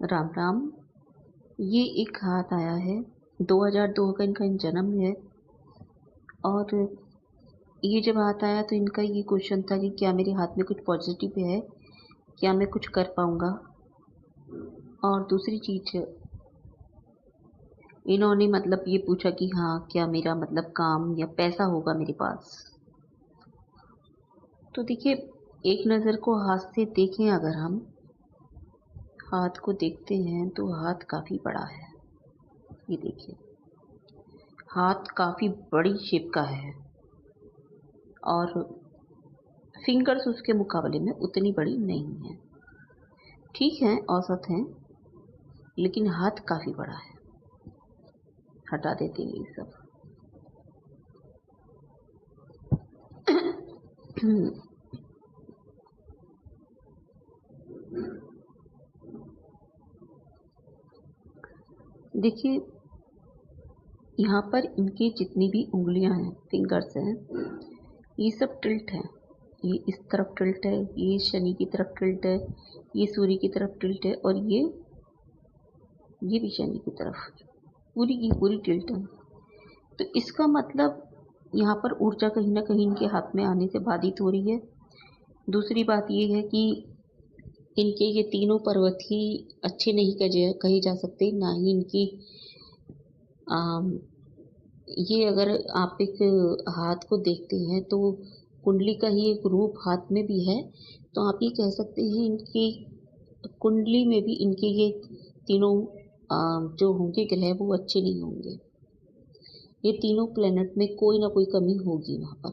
राम राम। ये एक हाथ आया है, 2002 का इनका जन्म है। और ये जब हाथ आया तो इनका ये क्वेश्चन था कि क्या मेरे हाथ में कुछ पॉजिटिव है, क्या मैं कुछ कर पाऊंगा। और दूसरी चीज, इन्होंने मतलब ये पूछा कि हाँ क्या मेरा मतलब काम या पैसा होगा मेरे पास। तो देखिए, एक नज़र को हाथ से देखें, अगर हम हाथ को देखते हैं तो हाथ काफ़ी बड़ा है। ये देखिए, हाथ काफ़ी बड़ी शेप का है और फिंगर्स उसके मुकाबले में उतनी बड़ी नहीं है। ठीक है, औसत हैं, लेकिन हाथ काफ़ी बड़ा है। हटा देते हैं ये सब। देखिए, यहाँ पर इनकी जितनी भी उंगलियां हैं, फिंगर्स हैं, ये सब टिल्ट हैं। ये इस तरफ टिल्ट है, ये शनि की तरफ टिल्ट है, ये सूर्य की तरफ टिल्ट है, और ये भी शनि की तरफ, पूरी की पूरी टिल्ट है। तो इसका मतलब यहाँ पर ऊर्जा कहीं ना कहीं इनके हाथ में आने से बाधित हो रही है। दूसरी बात ये है कि इनके ये तीनों पर्वत ही अच्छे नहीं कहे जा सकते, ना ही इनकी आम, ये अगर आप एक हाथ को देखते हैं तो कुंडली का ही एक रूप हाथ में भी है। तो आप ये कह सकते हैं इनकी कुंडली में भी इनके ये तीनों जो होंगे ग्रह वो अच्छे नहीं होंगे। ये तीनों प्लेनेट में कोई ना कोई कमी होगी वहाँ पर।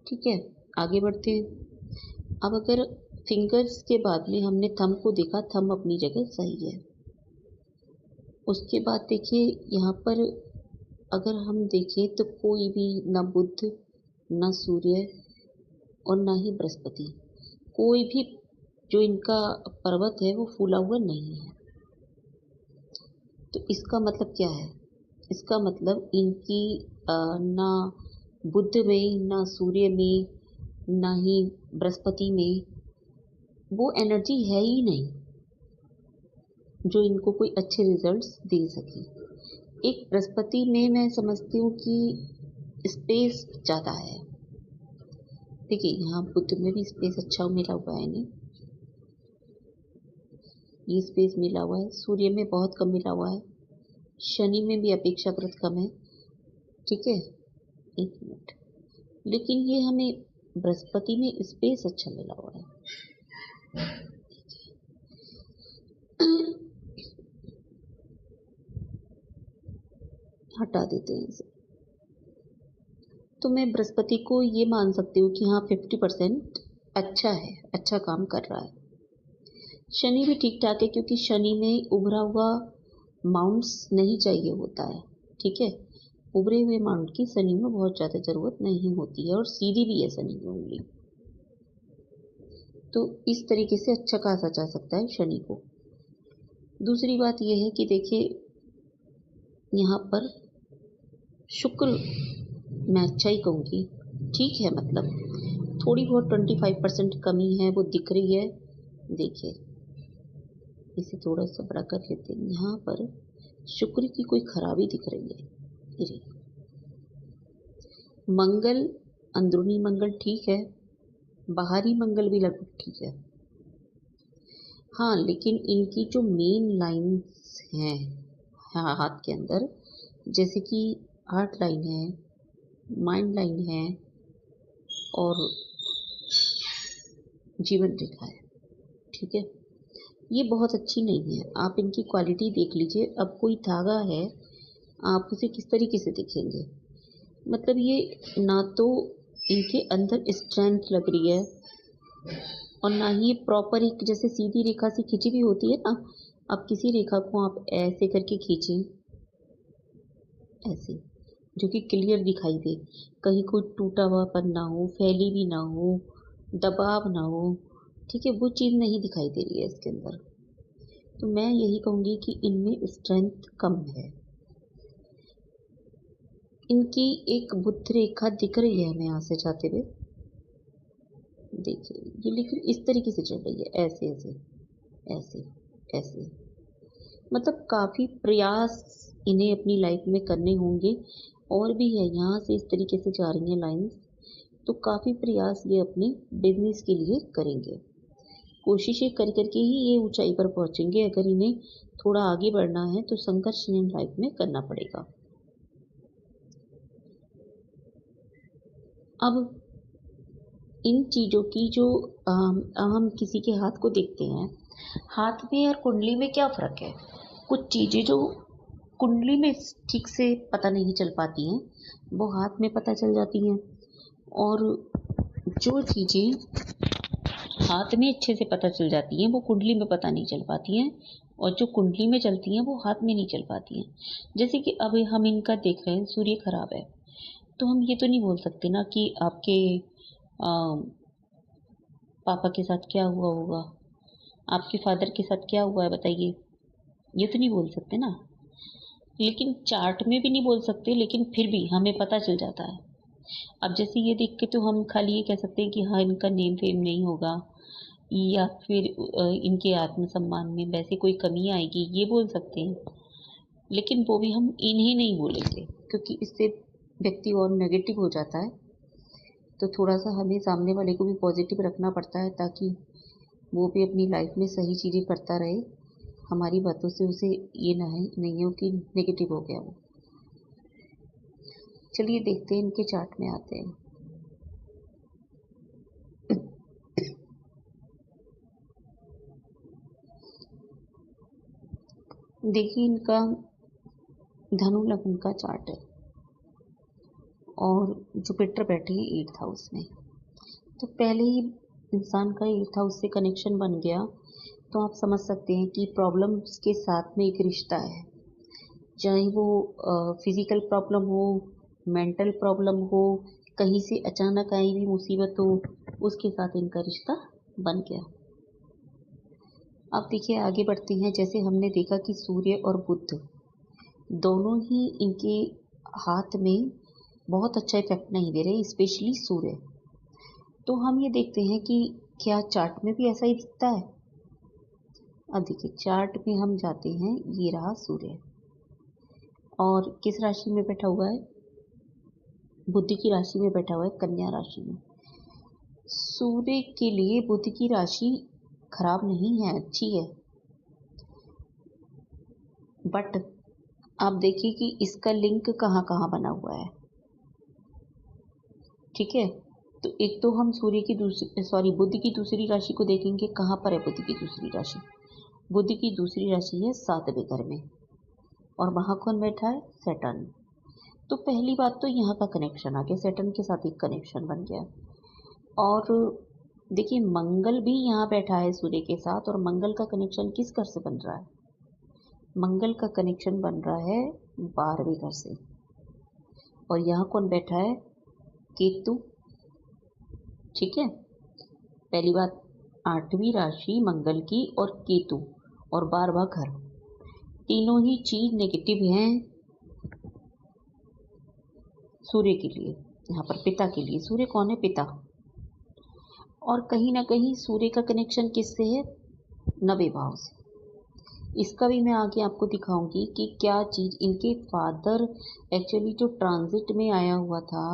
ठीक है, आगे बढ़ते हैं। अब अगर फिंगर्स के बाद में हमने थंब को देखा, थंब अपनी जगह सही है। उसके बाद देखिए, यहाँ पर अगर हम देखें तो कोई भी, न बुध, न सूर्य और न ही बृहस्पति, कोई भी जो इनका पर्वत है वो फूला हुआ नहीं है। तो इसका मतलब क्या है? इसका मतलब इनकी ना बुध में, ना सूर्य में, ना ही बृहस्पति में वो एनर्जी है ही नहीं जो इनको कोई अच्छे रिजल्ट्स दे सके। एक बृहस्पति में मैं समझती हूँ कि स्पेस ज़्यादा है। देखिए, यहाँ बुध में भी स्पेस अच्छा मिला हुआ है इन्हें, ये स्पेस मिला हुआ है। सूर्य में बहुत कम मिला हुआ है, शनि में भी अपेक्षाकृत कम है। ठीक है, एक मिनट, लेकिन ये हमें बृहस्पति में स्पेस अच्छा मिला हुआ है। हटा देते हैं इसे। तो मैं बृहस्पति को ये मान सकती हूँ कि हाँ 50% अच्छा है, अच्छा काम कर रहा है। शनि भी ठीक ठाक है, क्योंकि शनि में उभरा हुआ माउंट्स नहीं चाहिए होता है। ठीक है, उभरे हुए माउंट की शनि में बहुत ज़्यादा ज़रूरत नहीं होती है, और सीधी भी है शनि की उंगली। तो इस तरीके से अच्छा खासा जा सकता है शनि को। दूसरी बात यह है कि देखिए, यहाँ पर शुक्र मैं अच्छा ही कहूँगी, ठीक है, मतलब थोड़ी बहुत 25% कमी है वो दिख रही है। देखिए, इसे थोड़ा सा बड़ा कर लेते हैं। यहाँ पर शुक्र की कोई खराबी दिख रही है। मंगल, अंदरूनी मंगल ठीक है, बाहरी मंगल भी लगभग ठीक है। हाँ, लेकिन इनकी जो मेन लाइंस हैं हाथ के अंदर, जैसे कि हार्ट लाइन है, माइंड लाइन है और जीवन रेखा है। ठीक है, ये बहुत अच्छी नहीं है। आप इनकी क्वालिटी देख लीजिए। अब कोई धागा है, आप उसे किस तरीके से देखेंगे? मतलब ये ना तो इनके अंदर स्ट्रेंथ लग रही है, और ना ही प्रॉपर एक जैसे सीधी रेखा से खींची भी होती है ना। अब किसी रेखा को आप ऐसे करके खींचें, ऐसे, जो कि क्लियर दिखाई दे, कहीं कोई टूटा हुआपन ना हो, फैली भी ना हो, दबाव ना हो। ठीक है, वो चीज़ नहीं दिखाई दे रही है इसके अंदर। तो मैं यही कहूँगी कि इनमें स्ट्रेंथ कम है। इनकी एक बुद्ध रेखा दिख रही है हमें यहाँ से जाते हुए। देखिए, ये लेकिन इस तरीके से चल रही है, ऐसे ऐसे ऐसे, ऐसे, मतलब काफ़ी प्रयास इन्हें अपनी लाइफ में करने होंगे। और भी है, यहाँ से इस तरीके से जा रही हैं लाइंस, तो काफ़ी प्रयास ये अपने बिजनेस के लिए करेंगे। कोशिशें कर करके ही ये ऊंचाई पर पहुंचेंगे। अगर इन्हें थोड़ा आगे बढ़ना है तो संघर्ष इन्हें लाइफ में करना पड़ेगा। अब इन चीज़ों की जो हम किसी के हाथ को देखते हैं, हाथ में और कुंडली में क्या फ़र्क है। कुछ चीज़ें जो कुंडली में ठीक से पता नहीं चल पाती हैं, वो हाथ में पता चल जाती हैं। और जो चीज़ें हाथ में अच्छे से पता चल जाती हैं वो कुंडली में पता नहीं चल पाती हैं, और जो कुंडली में चलती हैं वो हाथ में नहीं चल पाती हैं। जैसे कि अब हम इनका देख रहे हैं, सूर्य खराब है, तो हम ये तो नहीं बोल सकते ना कि आपके पापा के साथ क्या हुआ होगा, आपके फादर के साथ क्या हुआ है बताइए, ये तो नहीं बोल सकते ना। लेकिन चार्ट में भी नहीं बोल सकते, लेकिन फिर भी हमें पता चल जाता है। अब जैसे ये देख के तो हम खाली ये कह सकते हैं कि हाँ इनका नेम फेम नहीं होगा, या फिर इनके आत्मसम्मान में वैसे कोई कमी आएगी, ये बोल सकते हैं। लेकिन वो भी हम इन्हें नहीं बोलेंगे, क्योंकि इससे व्यक्ति और नेगेटिव हो जाता है। तो थोड़ा सा हमें सामने वाले को भी पॉजिटिव रखना पड़ता है, ताकि वो भी अपनी लाइफ में सही चीज़ें करता रहे। हमारी बातों से उसे ये नहीं हो कि नेगेटिव हो गया वो। चलिए देखते हैं, इनके चार्ट में आते हैं। देखिए इनका धनु लग्न का चार्ट है, और जुपिटर बैठे हैं 8th हाउस में। तो पहले ही इंसान का 8th हाउस से कनेक्शन बन गया, तो आप समझ सकते हैं कि प्रॉब्लम्स के साथ में एक रिश्ता है। चाहे वो फिजिकल प्रॉब्लम हो, मेंटल प्रॉब्लम हो, कहीं से अचानक आई भी मुसीबत हो, उसके साथ इनका रिश्ता बन गया। अब देखिए आगे बढ़ते हैं। जैसे हमने देखा कि सूर्य और बुध दोनों ही इनके हाथ में बहुत अच्छा इफेक्ट नहीं दे रहे, स्पेशली सूर्य। तो हम ये देखते हैं कि क्या चार्ट में भी ऐसा ही दिखता है। अब देखिए चार्ट में हम जाते हैं, ये रहा सूर्य, और किस राशि में बैठा हुआ है, बुध की राशि में बैठा हुआ है, कन्या राशि में। सूर्य के लिए बुध की राशि खराब नहीं है, अच्छी है। बट आप देखिए कि इसका लिंक कहाँ कहाँ बना हुआ है। ठीक है, तो एक तो हम बुध की दूसरी राशि को देखेंगे। कहाँ पर है बुध की दूसरी राशि। बुध की दूसरी राशि है 7वें घर में, और वहाँ कौन बैठा है, सैटर्न। तो पहली बात तो यहाँ का कनेक्शन आ गया, सैटर्न के साथ एक कनेक्शन बन गया। और देखिए मंगल भी यहाँ बैठा है सूर्य के साथ, और मंगल का कनेक्शन किस घर से बन रहा है, मंगल का कनेक्शन बन रहा है 12वें घर से। और यहाँ कौन बैठा है, केतु। ठीक है, पहली बात 8वीं राशि मंगल की और केतु और 12वां घर, तीनों ही चीज नेगेटिव हैं सूर्य के लिए। यहाँ पर पिता के लिए, सूर्य कौन है, पिता। और कहीं ना कहीं सूर्य का कनेक्शन किससे है, 9वें भाव से। इसका भी मैं आगे आपको दिखाऊंगी कि क्या चीज इनके फादर एक्चुअली जो ट्रांजिट में आया हुआ था।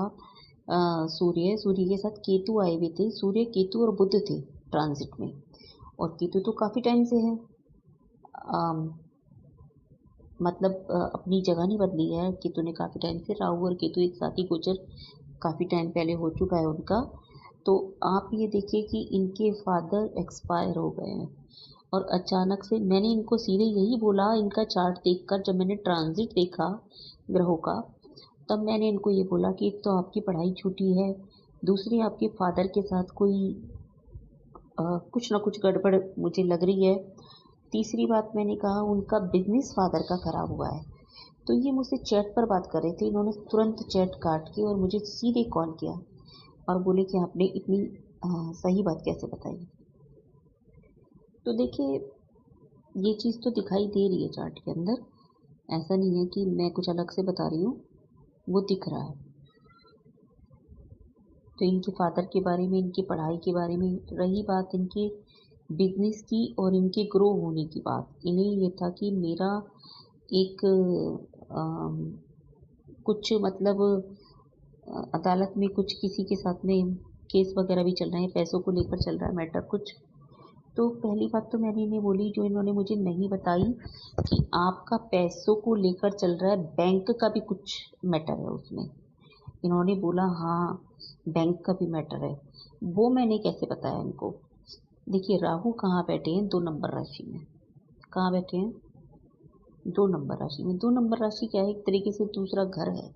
सूर्य के साथ केतु आए हुए थे, सूर्य केतु और बुध थे ट्रांजिट में। और केतु तो काफी टाइम से है, मतलब अपनी जगह नहीं बदली है केतु ने काफी टाइम से। राहु और केतु एक साथ ही गोचर काफी टाइम पहले हो चुका है उनका। तो आप ये देखिए कि इनके फादर एक्सपायर हो गए हैं, और अचानक से मैंने इनको सीधे यही बोला इनका चार्ट देखकर। जब मैंने ट्रांजिट देखा ग्रहों का, तब मैंने इनको ये बोला कि एक तो आपकी पढ़ाई छूटी है, दूसरी आपके फादर के साथ कोई कुछ ना कुछ गड़बड़ मुझे लग रही है, तीसरी बात मैंने कहा उनका बिजनेस फादर का खराब हुआ है। तो ये मुझसे चैट पर बात कर रहे थे, इन्होंने तुरंत चैट काट के और मुझे सीधे कॉल किया और बोले कि आपने इतनी सही बात कैसे बताई। तो देखिए ये चीज़ तो दिखाई दे रही है चार्ट के अंदर, ऐसा नहीं है कि मैं कुछ अलग से बता रही हूँ, वो दिख रहा है। तो इनके फादर के बारे में, इनकी पढ़ाई के बारे में, रही बात इनके बिजनेस की और इनके ग्रो होने की बात। इन्हें ये था कि मेरा एक कुछ मतलब अदालत में कुछ किसी के साथ में केस वगैरह भी चल रहे हैं, पैसों को लेकर चल रहा है मैटर कुछ। तो पहली बात तो मैंने इन्हें बोली, जो इन्होंने मुझे नहीं बताई, कि आपका पैसों को लेकर चल रहा है, बैंक का भी कुछ मैटर है उसमें। इन्होंने बोला हाँ बैंक का भी मैटर है। वो मैंने कैसे बताया इनको? देखिए राहु कहाँ बैठे हैं? 2 नंबर राशि में। कहाँ बैठे हैं? 2 नंबर राशि में। 2 नंबर राशि क्या है? एक तरीके से दूसरा घर है,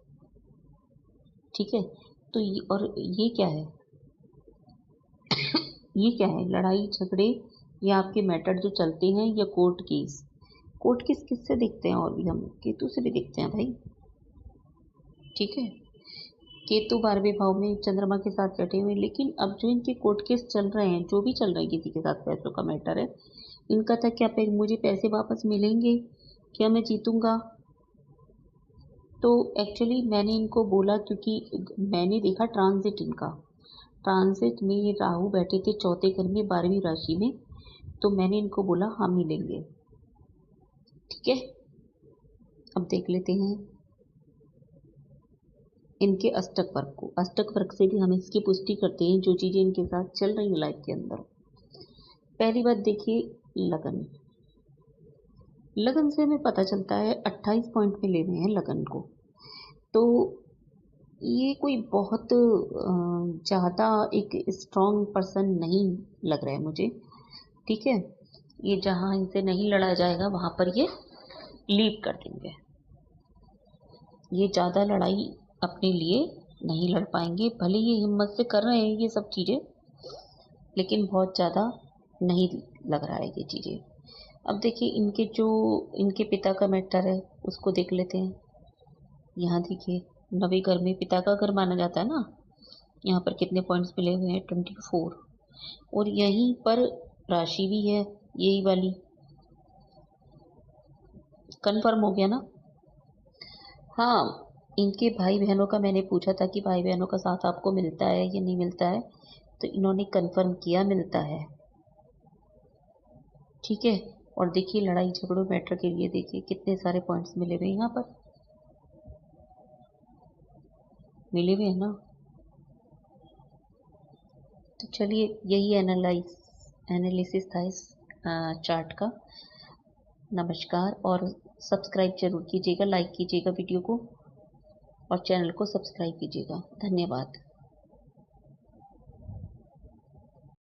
ठीक है। तो ये क्या है? ये क्या है? लड़ाई झगड़े या आपके मैटर जो चलते हैं, या कोर्ट केस। कोर्ट केस किससे देखते हैं? और भी हम केतु से भी देखते हैं भाई, ठीक है। केतु 12वें भाव में चंद्रमा के साथ बैठे हुए। लेकिन अब जो इनके कोर्ट केस चल रहे हैं, जो भी चल रहे हैं, किसी के साथ पैसों का मैटर है, इनका था क्या मुझे पैसे वापस मिलेंगे, क्या मैं जीतूंगा? तो एक्चुअली मैंने इनको बोला, क्योंकि मैंने देखा ट्रांजिट इनका, ट्रांजिट में ये राहु बैठे थे चौथे घर में 12वीं राशि में। तो मैंने इनको बोला हाँ मिलेंगे, ठीक है। अब देख लेते हैं इनके अष्टक वर्ग को। अष्टक वर्ग से भी हम इसकी पुष्टि करते हैं जो चीजें इनके साथ चल रही है लाइफ के अंदर। पहली बात देखिए लगन। लगन से हमें पता चलता है 28 पॉइंट में ले रहे हैं लगन को। तो ये कोई बहुत ज़्यादा एक स्ट्रॉन्ग पर्सन नहीं लग रहा है मुझे, ठीक है। ये जहाँ इनसे नहीं लड़ा जाएगा वहाँ पर ये लीव कर देंगे। ये ज़्यादा लड़ाई अपने लिए नहीं लड़ पाएंगे, भले ये हिम्मत से कर रहे हैं ये सब चीज़ें, लेकिन बहुत ज़्यादा नहीं लग रहा है ये चीज़ें। अब देखिए इनके पिता का मैटर है, उसको देख लेते हैं। यहाँ देखिए 9वें घर में पिता का घर माना जाता है ना। यहाँ पर कितने पॉइंट्स मिले हुए हैं? 24। और यहीं पर राशि भी है यही वाली। कंफर्म हो गया ना? हाँ, इनके भाई बहनों का मैंने पूछा था कि भाई बहनों का साथ आपको मिलता है या नहीं मिलता है, तो इन्होंने कंफर्म किया मिलता है, ठीक है। और देखिए लड़ाई झगड़ों मैटर के लिए देखिए कितने सारे पॉइंट्स मिले हुए यहाँ पर, मिले हुए हैं ना। तो चलिए यही एनालिसिस था इस चार्ट का। नमस्कार, और सब्सक्राइब जरूर कीजिएगा, लाइक कीजिएगा वीडियो को, और चैनल को सब्सक्राइब कीजिएगा। धन्यवाद।